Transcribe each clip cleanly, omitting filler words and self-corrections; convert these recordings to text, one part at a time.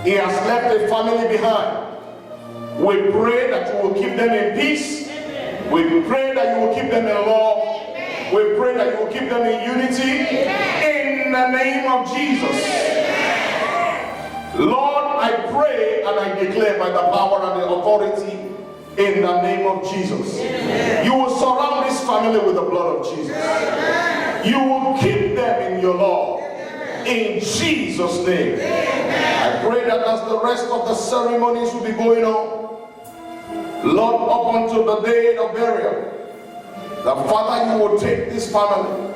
He has left a family behind. We pray that you will keep them in peace. We pray that you will keep them in love. We pray that you will keep them in unity. In the name of Jesus. Lord, I pray and I declare by the power and the authority in the name of Jesus. You will surround this family with the blood of Jesus. You will keep them in your love. In Jesus' name. I pray that as the rest of the ceremonies will be going on, Lord, up until the day of burial, the Father, you will take this family,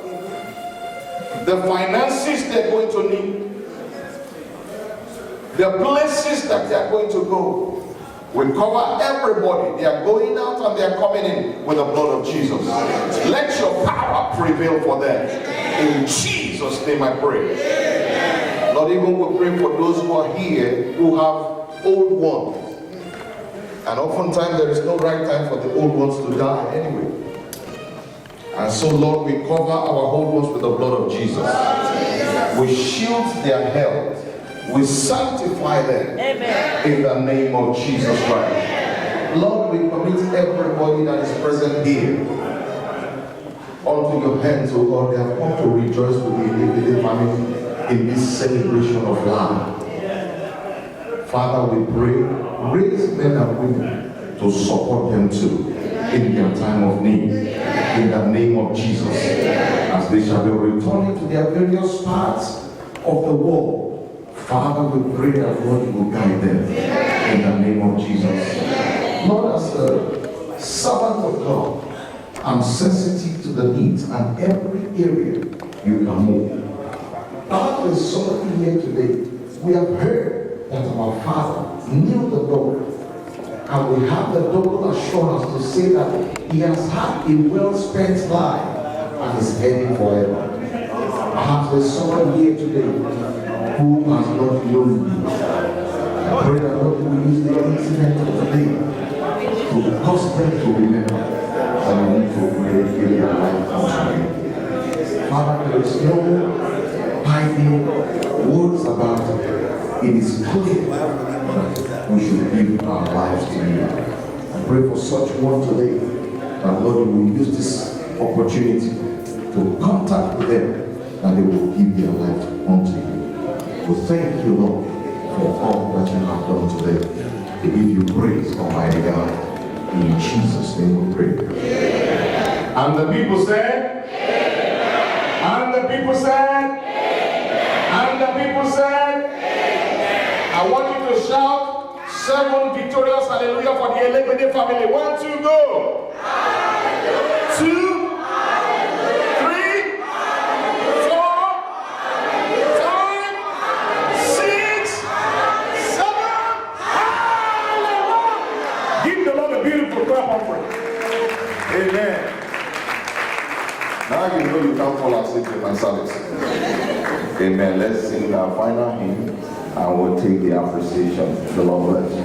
the finances they're going to need, the places that they are going to go. We cover everybody. They are going out and they are coming in with the blood of Jesus. Let your power prevail for them. In Jesus' name I pray. Lord, even we pray for those who are here who have old ones. And oftentimes there is no right time for the old ones to die anyway. And so, Lord, we cover our old ones with the blood of Jesus. We shield their health. We sanctify them. Amen. In the name of Jesus Christ. Lord, we commit everybody that is present here unto your hands, O God. They have come to rejoice with the Elegbede family in this celebration of life. Father, we pray, raise men and women to support them too in their time of need. In the name of Jesus, as they shall be returning to their various parts of the world. Father, we pray that God will guide them in the name of Jesus. Lord, as a servant of God, I'm sensitive to the needs and every area you can move. Now, there is somebody here today. We have heard that our Father knew the Lord, and we have the double assurance to say that He has had a well-spent life and is heading forever. Perhaps there's someone here today who has not known you. I pray that Lord will use the incident of the day to cause them to remember that you need to pray in their life unto you. Father, there is no hiding words about it. It is clear that we should give our lives to you. I pray for such one today that Lord will use this opportunity to contact with them and they will give their life unto you. We thank you, Lord, for all that you have done today. We give you praise, Almighty God. In Jesus' name we pray. And the people said, and the people said, and the people said, I want you to shout 7 victorious hallelujah for the Elegbede family. 1, 2, go. 2, 3, 4, 5, 6, 7. Hallelujah. Give the Lord a beautiful clap offering. Amen. Now you know you can't fall asleep in my service. Amen. Let's sing our final hymn. And we'll take the appreciation. The Lord bless you.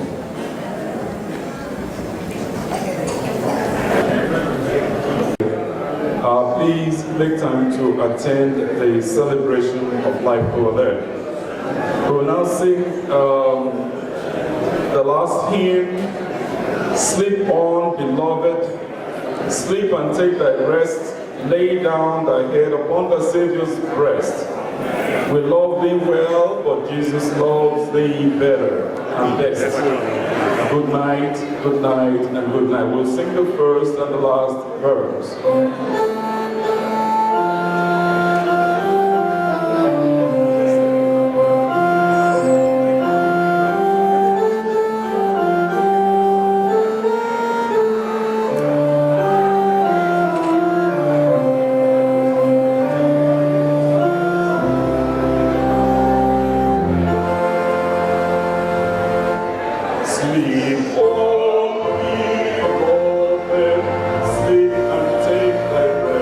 Please make time to attend the celebration of life over there. We will now sing the last hymn, Sleep on, Beloved, sleep and take thy rest, lay down thy head upon the Savior's breast. We love thee well, but Jesus loves thee better and best. Good night, and good night. We'll sing the first and the last verse. Sleep on me, beloved, sleep and take thy rest.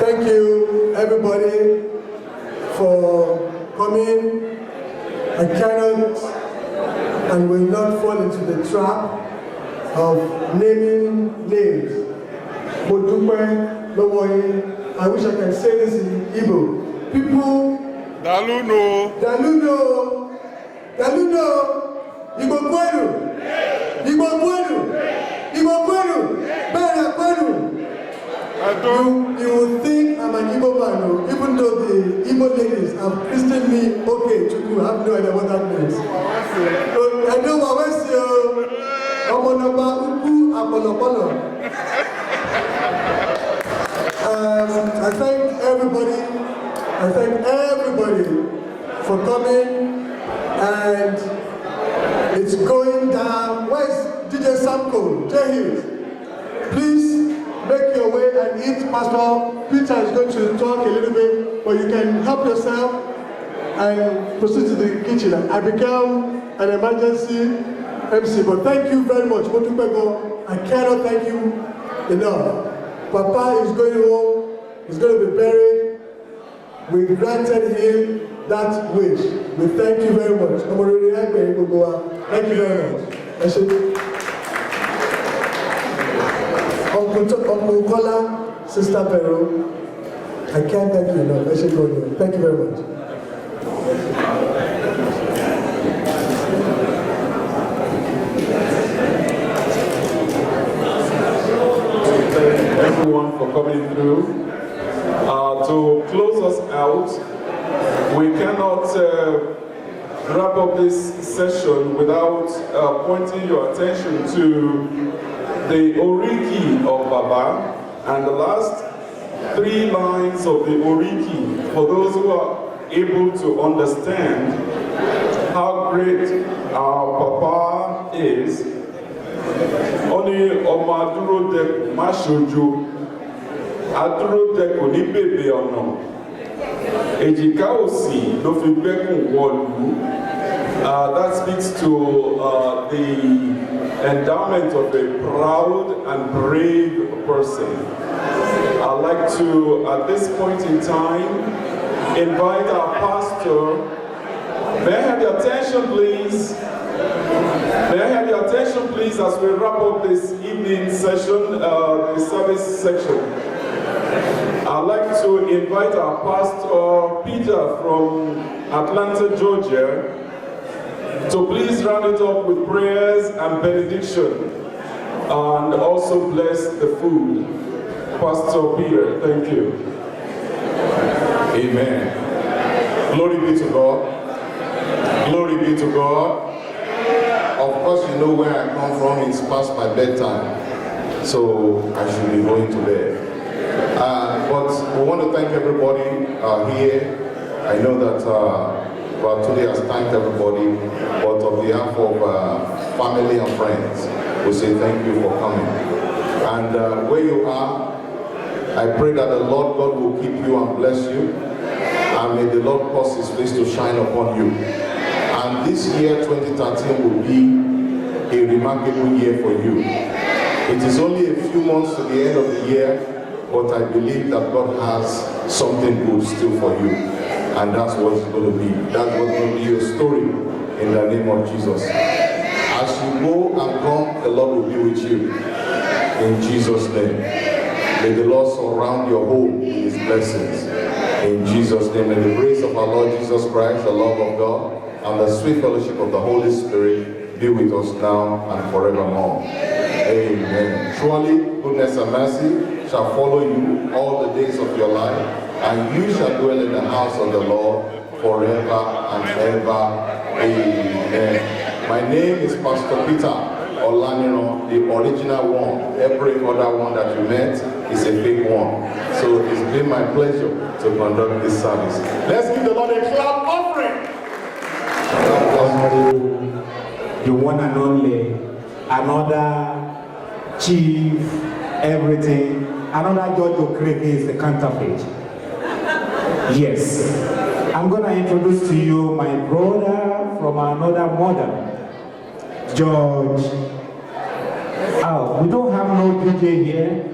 Thank you, everybody, for coming. I cannot and will not fall into the trap of naming names. I wish I can say this in Igbo. People, Daluno, Igbo Kwenu, Bana Kwenu. You will think I'm an Igbo man, even though the Igbo ladies have christened me okay to do. I have no idea what that means. So I know what I say. I thank everybody for coming, and it's going down. Where's DJ Samko? Jehil, please make your way and eat. Pastor Peter is going to talk a little bit, but you can help yourself and proceed to the kitchen. I become an emergency MC, but thank you very much. I cannot thank you enough. Papa is going home. He's going to be buried. We granted him that wish. We thank you very much. Thank you very much. Uncle Kola, Sister Pero, I can't thank you enough. Thank you very much. Everyone for coming through. To close us out, we cannot wrap up this session without pointing your attention to the Oriki of Baba and the last 3 lines of the Oriki for those who are able to understand how great our Papa is. Only Omaduro de Mashojo, Aduro de Konibebe ono, Ejika Osi, no Fibekun Wolu. That speaks to the endowment of a proud and brave person. I'd like to, at this point in time, invite our pastor. May I have your attention, please? May I have your attention, please, as we wrap up this evening session, the service section. I'd like to invite our pastor, Peter, from Atlanta, Georgia, to please round it up with prayers and benediction, and also bless the food. Pastor Peter, thank you. Amen. Glory be to God. Glory be to God. Of course, you know where I come from. It's past my bedtime, so I should be going to bed. But we want to thank everybody here. I know that today has thanked everybody, but on behalf of family and friends, we say thank you for coming. And where you are, I pray that the Lord God will keep you and bless you, and may the Lord cause His face to shine upon you. And this year, 2013, will be a remarkable year for you. It is only a few months to the end of the year, but I believe that God has something good still for you. And that's what it's going to be. That's what's going to be your story in the name of Jesus. As you go and come, the Lord will be with you. In Jesus' name. May the Lord surround your home with His blessings. In Jesus' name. May the grace of our Lord Jesus Christ, the love of God, and the sweet fellowship of the Holy Spirit be with us now and forevermore. Amen. Surely goodness and mercy shall follow you all the days of your life, and you shall dwell in the house of the Lord forever and ever. Amen. My name is Pastor Peter Olaniro, the original one. Every other one that you met is a fake one. So it's been my pleasure to conduct this service. Let's give the Lord a clap offering. The one and only, another chief, everything, another George Okreke is the counterfeit. Yes. I'm going to introduce to you my brother from another mother, George. Oh, we don't have no DJ here.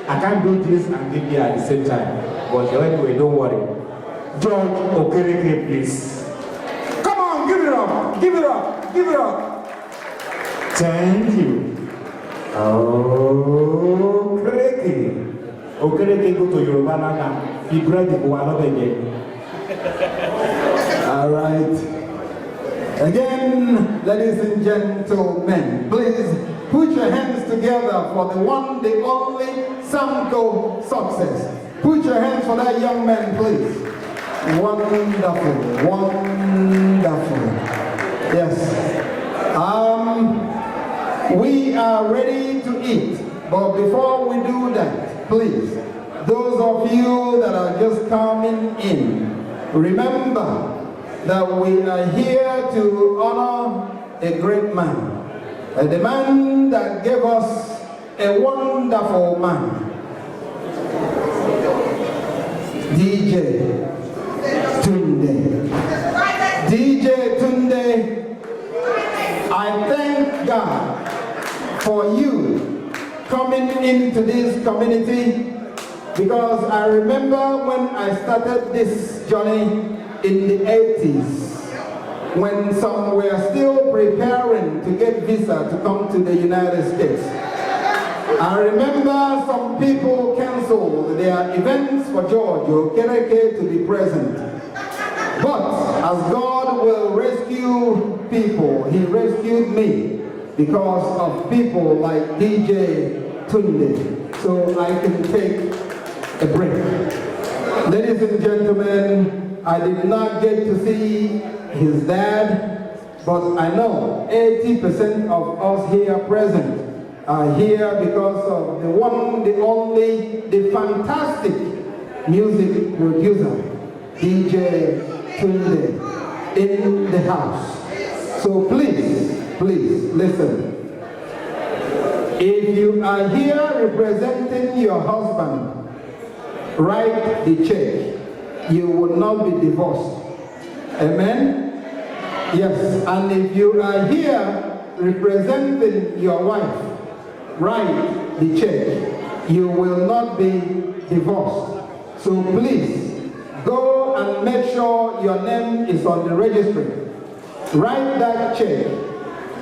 I can't do this and DJ at the same time. But anyway, don't worry. George Okereke, please. Come on, give it up. Give it up. Give it up. Thank you. Okereke. Okereke go to Yoruba now. He brought the Buwalo again. All right. Again, ladies and gentlemen, please put your hands together for the one, the only Samco success. Put your hands for that young man, please. Wonderful, wonderful. Yes. We are ready to eat, but before we do that, please, those of you that are just coming in, remember that we are here to honor a great man, the man that gave us a wonderful man, DJTUNDE. DJTUNDE, I thank God for you coming into this community, because I remember when I started this journey in the 80s, when some were still preparing to get visa to come to the United States. I remember some people canceled their events for George Okereke to be present. But as God will rescue people, He rescued me because of people like DJTUNDE, so I can take a break. Ladies and gentlemen, I did not get to see his dad, but I know 80% of us here present are here because of the one, the only, the fantastic music producer, DJTUNDE, in the house. So please, please listen. If you are here representing your husband, write the check. You will not be divorced. Amen? Yes, and if you are here representing your wife, write the check. You will not be divorced. So please, go and make sure your name is on the registry. Write that check,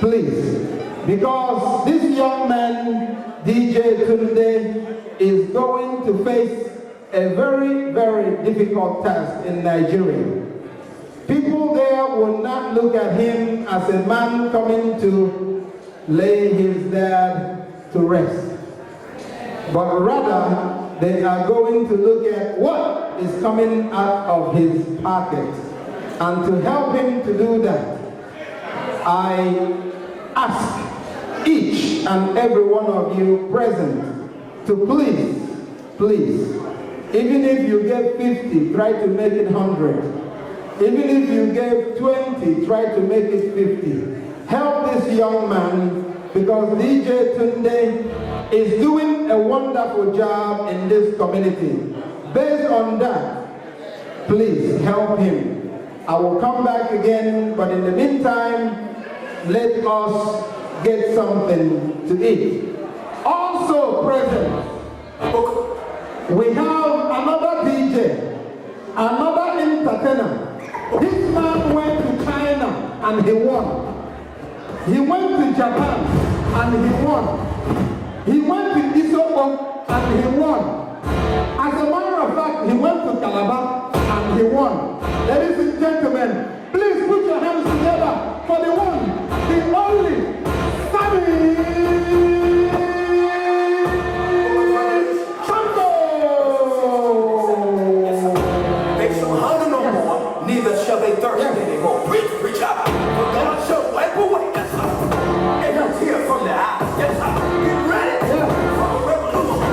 please. Because this young man, DJTUNDE, is going to face a very, very difficult task in Nigeria. People there will not look at him as a man coming to lay his dad to rest, but rather they are going to look at what is coming out of his pocket. And to help him to do that, I ask each and every one of you present to please, please, even if you gave 50, try to make it 100. Even if you gave 20, try to make it 50. Help this young man, because DJTUNDE is doing a wonderful job in this community. Based on that, please help him. I will come back again, but in the meantime, let us get something to eat. Also present, we have another DJ, another entertainer. This man went to China and he won. He went to Japan and he won. He went to Isopo and he won. As a matter of fact, he went to Calabar and he won. Ladies and gentlemen, please put your hands together for the one, the only, Sammy. Neither shall they thirst anymore. Preach, preach out. For God shall wipe away. Yes, sir. And no tear from their eyes. Yes, sir. Get ready for a revolution.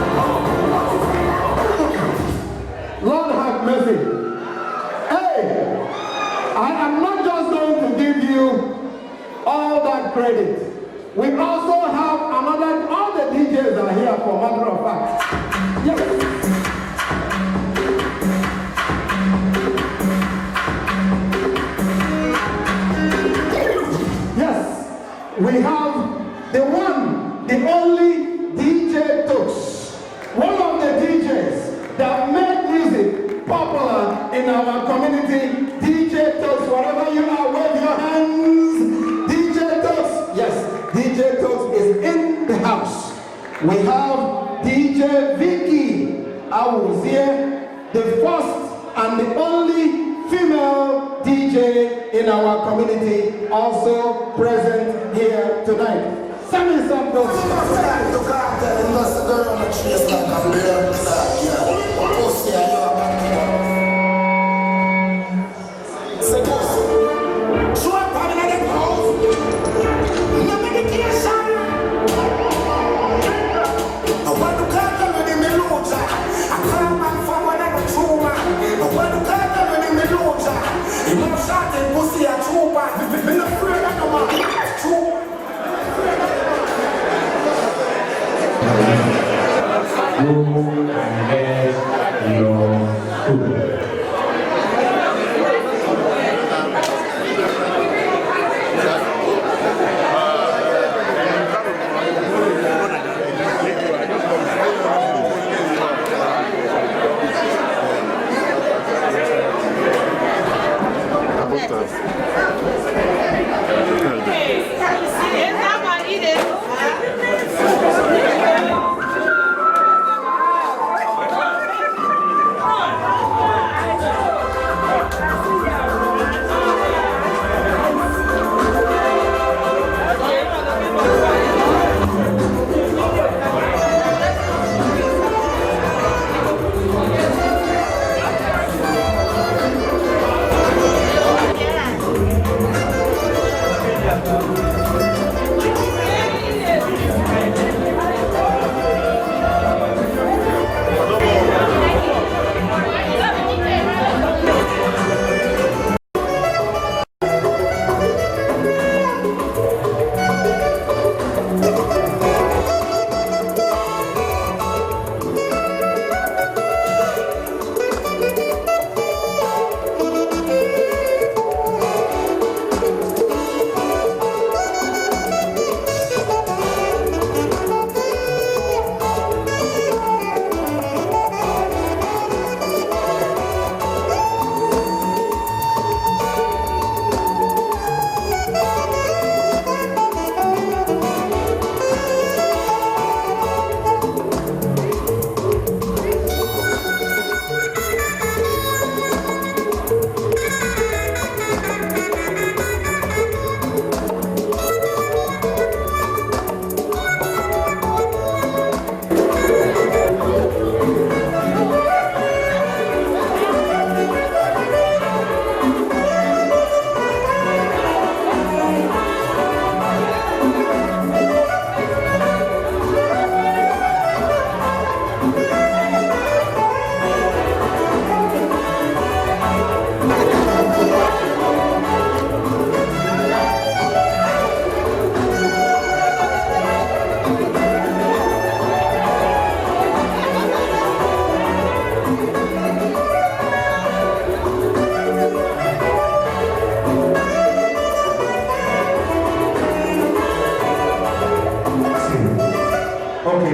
our community. DJ Talks, wherever you are, wave your hands. DJ Talks, yes, DJ Talks is in the house. We have DJ Vicky Awuzie, the first and the only female DJ in our community, also present here tonight. Send me some those.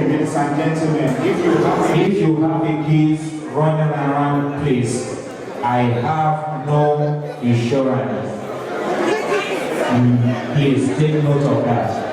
Ladies and gentlemen, if you have a kids running around, please, I have no insurance. Please take note of that.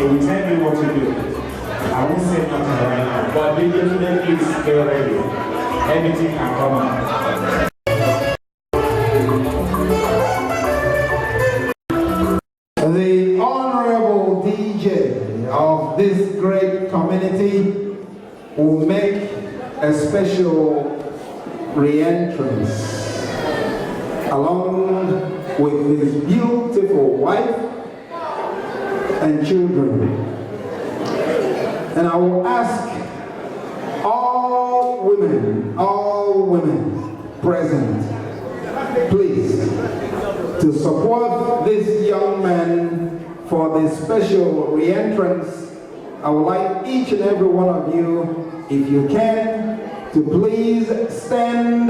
He will tell me what to do. I won't say nothing right now. But DJ is get ready. Anything can come out. this great community will make a special re-entrance along with his beautiful wife and children. And I will ask all women present, please, to support this young man for the special re-entrance. I would like each and every one of you, if you can, to please stand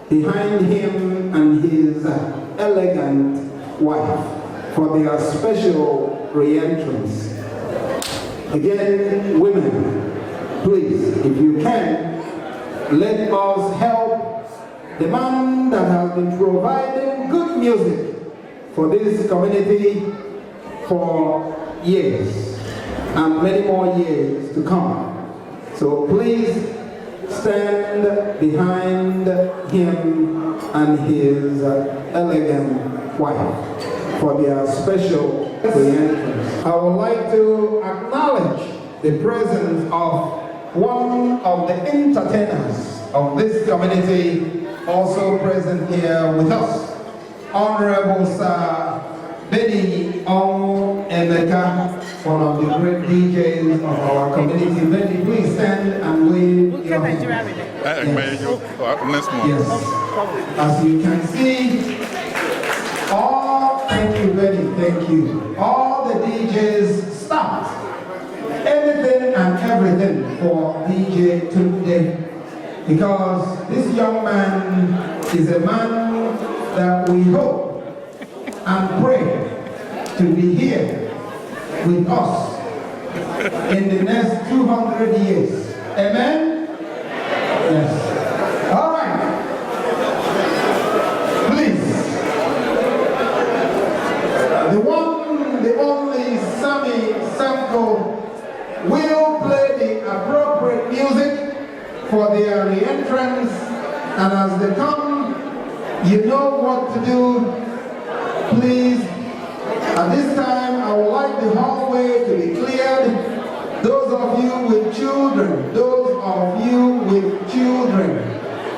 behind him and his elegant wife for their special re-entrance. Again, women, please, if you can, let us help the man that has been providing good music for this community for years and many more years to come. So please stand behind him and his elegant wife for their special re-entrance. I would like to acknowledge the presence of one of the entertainers of this community, also present here with us, Honorable Sir Benny Emeka, one of the great DJs of our community. Benny, please stand and wave your hand. Yes. As you can see, thank you, Benny, thank you. All the DJs stopped anything and everything for DJTUNDE, because this young man is a man that we hope and pray to be here with us in the next 200 years. Amen? Yes. All right. Please. The one, the only Sammy Samko will play the appropriate music for their re-entrance, and as they come, you know what to do. Please, at this time, I would like the hallway to be cleared. Those of you with children,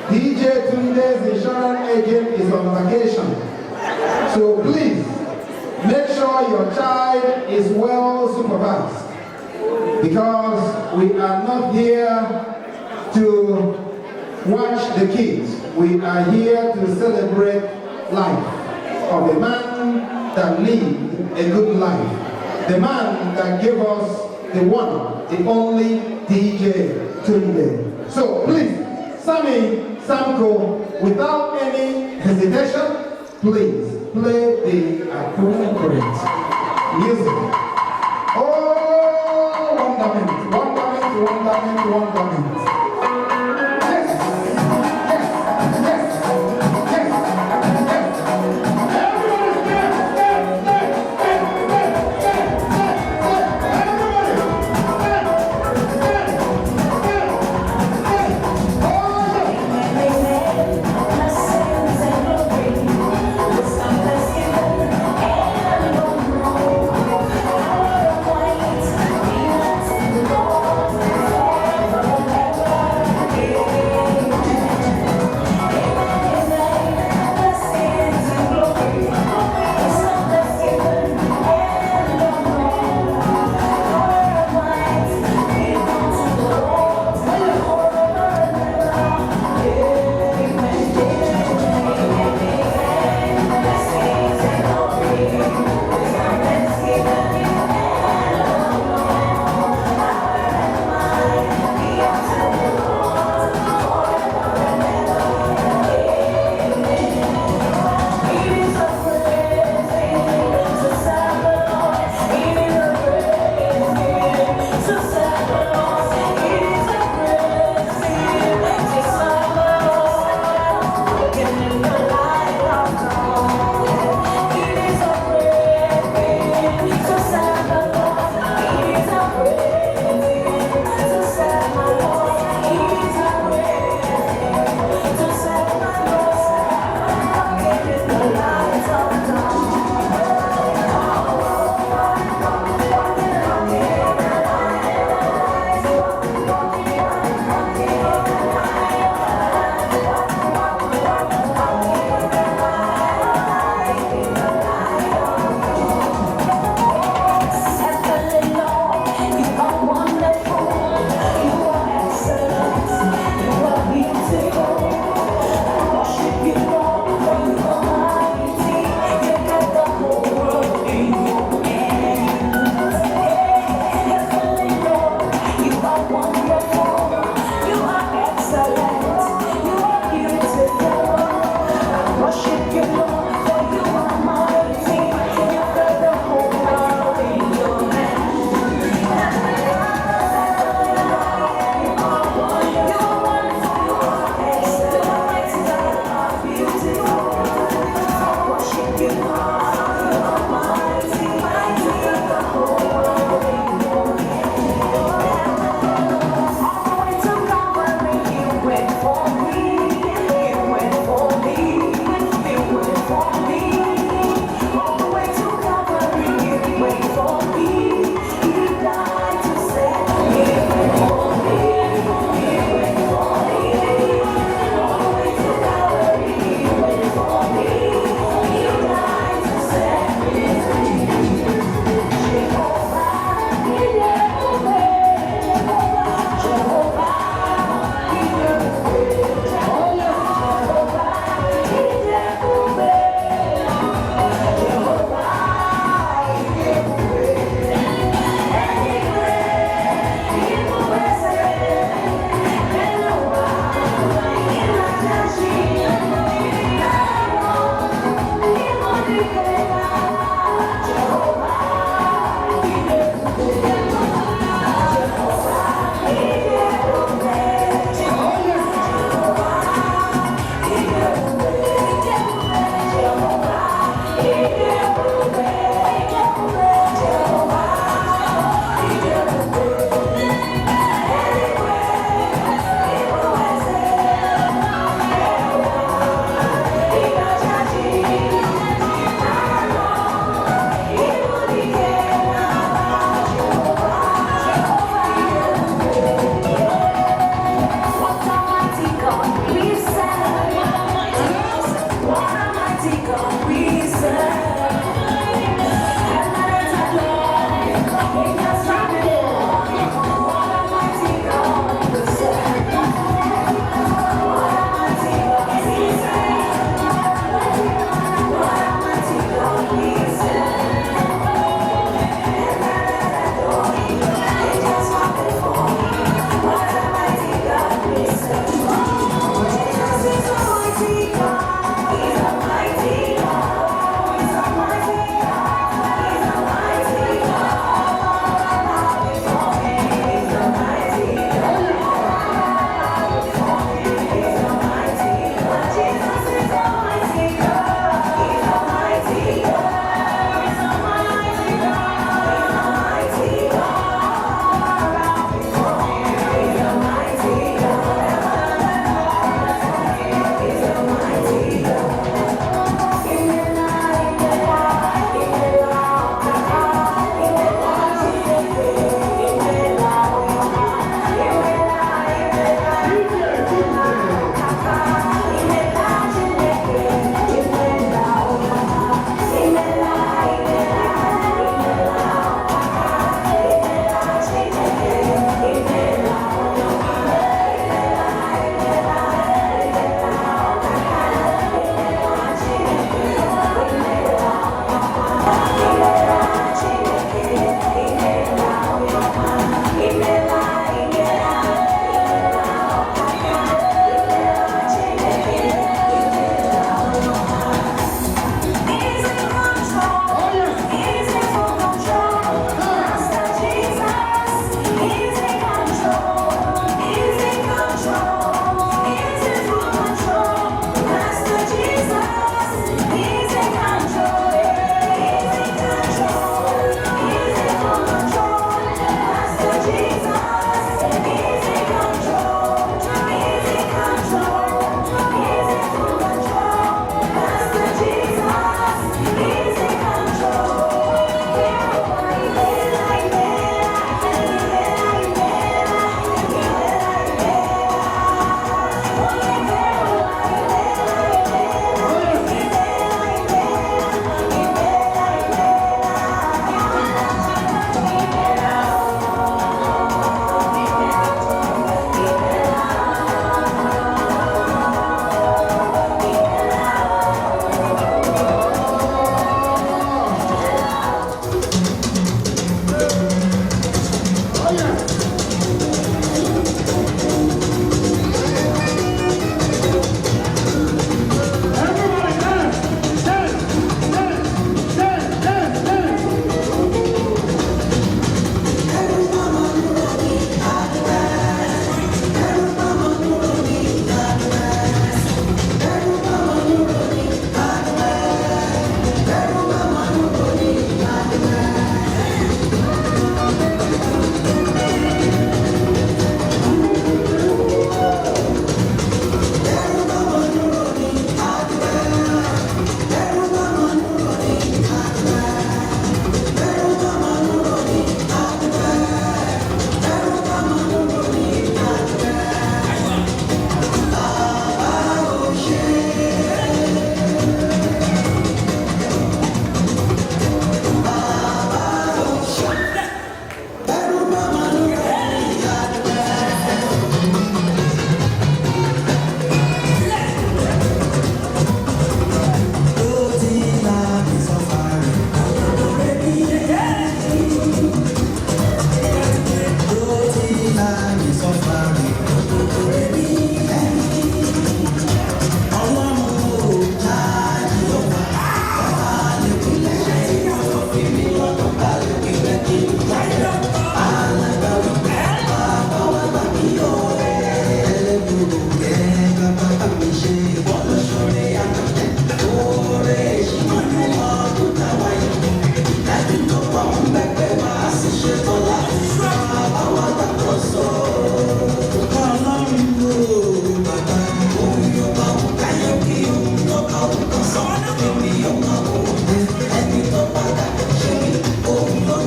DJTUNDE's insurance agent is on vacation. So please, make sure your child is well supervised, because we are not here to watch the kids. We are here to celebrate life of a man that lived a good life. The man that gave us the one, the only DJTUNDE. So please, Sammy Samko, without any hesitation, please play the appropriate music. Oh, wonderment.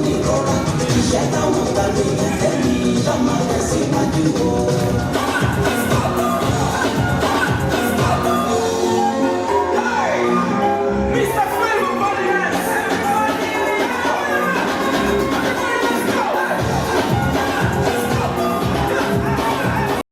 ní rọra iṣẹ́ táwọn gbàgbé ìfẹ́